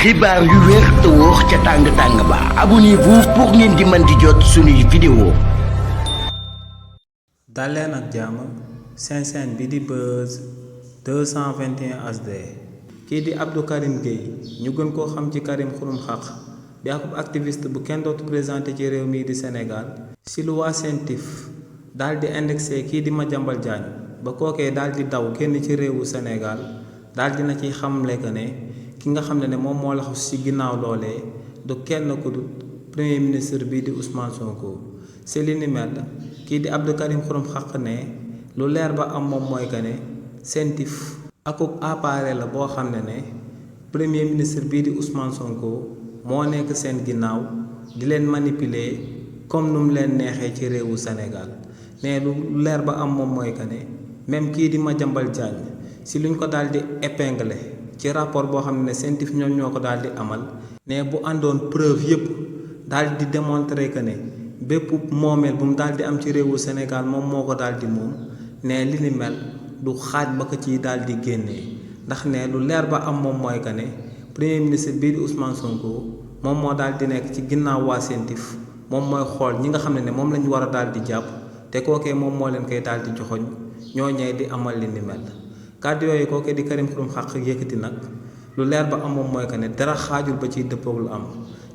xibaar yu wér te wóor ca tàng-tàng ba abonnez-vous pour ngeen di mën di jot suñuy vidéo. dal leen ak jàmm seen chaîne bi di Buzz 221 HD. kii di Abdou Karim Gueye ñu gën koo xam ci Karim Xurum Xaq di ab activiste bu kenn dootu présenté ci réew mii di Sénégal si lu waa CENTIF daal di indexé kii di Madiambal Diagne ba kookee daal di daw génn ci réewu Sénégal daal dina ciy xamle que ne ki nga xam ne moom moo laxu ci ginnaaw loolee du kenn ku du premier ministre bii di Ousmane Sonko. si li ni mel kii di Abdou Karim Xurum Xaq ne lu leer ba am moom mooy que ne CENTIF akub appareil la boo xam ne premier ministre bii di Ousmane Sonko moo nekk seen ginnaaw di leen manipuler comme nu mu leen neexee ci réewu Sénégal ne lu leer ba am moom mooy que ne même kii di Madiambal Diagne si luñ ko daal di épingler ci rapport boo xam ne CENTIF ñoom ñoo ko daal di amal ne bu àndoon preuve yëpp daal di démontrer que ne bépp moomeel bu mu daal di am ci réewu Sénégal moom moo ko daal di moom ne li ni mel du xaaj ba ko ciy daal di génnee ndax ne lu leer ba am moom mooy que ne premier ministre bii di Ousmane Sonko moom moo daal di nekk ci ginnaaw waa CENTIF moom mooy xool ñi nga xam ne moom lañu war a daal di jàpp te kookee moom moo leen koy daal di joxoñ ñooñee di amal li ni mel. kàddu yooyu kookee di Karim Xurum Xaq yëkkati nag lu leer ba am moom mooy que ne dara xaajul ba ciy dëppoog lu am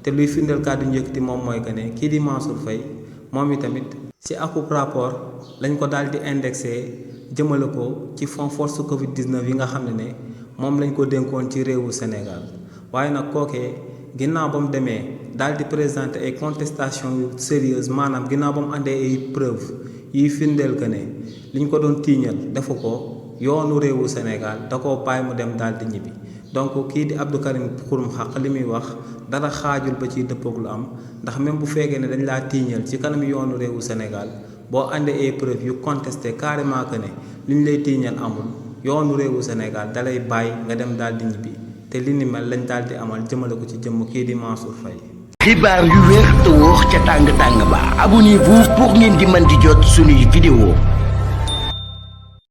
te luy firndeel kàddu ñu yëkkati moom mooy que ne kii di Mansour Faye moom itamit si akub rapport lañ ko daal di indexé jëmale ko ci fonds force Covid 19 yi nga xam ne moom lañ ko dénkoon ci réewu Sénégal waaye nag kookee ginnaaw ba mu demee daal di présenter ay contestation yu sérieuse maanaam ginnaaw ba mu àndee ay preuve yiy firndeel que ne liñ ko doon tiiñal defu ko. yoonu réewu Sénégal da koo bàyyi mu dem daal di ñibbi donc kii di Abdou Karim Xurum Xaq li muy wax dara xaajul ba ciy dëppoog lu am ndax même bu fekkee ne dañ laa tiiñal ci kanam yoonu réewu Sénégal boo àndee ay preuve yu contesté carrément que ne li ñu lay tiiñal amul yoonu réewu Sénégal dalay bàyyi nga dem daal di ñibbi te li ni mel lañ daal di amal jëmale ko ci jëmm kii di Mansour Faye. xibaar yu wér te wóor ca tàng-tàng ba abonnez-vous pour ngeen di mën di jot suñuy vidéo.